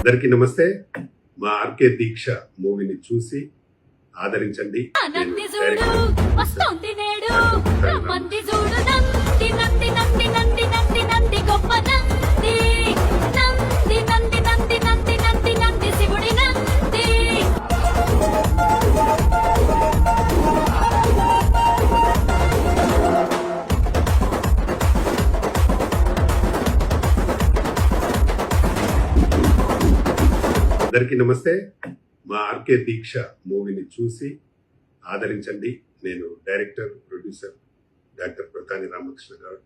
అందరికీ నమస్తే. మా ఆర్కే దీక్ష మూవీని చూసి ఆదరించండి. నంది చూడు వస్తోంది నేడు రమ్మంది చూడు నంది నంది నంది నంది నంది నంది గొప్ప నంది నంది నంది నంది నంది నంది నంది శివుడి నంది. అందరికీ నమస్తే. మా ఆర్కే దీక్ష మూవీని చూసి ఆదరించండి. నేను director, producer doctor Pratani Ramakrishna గారు.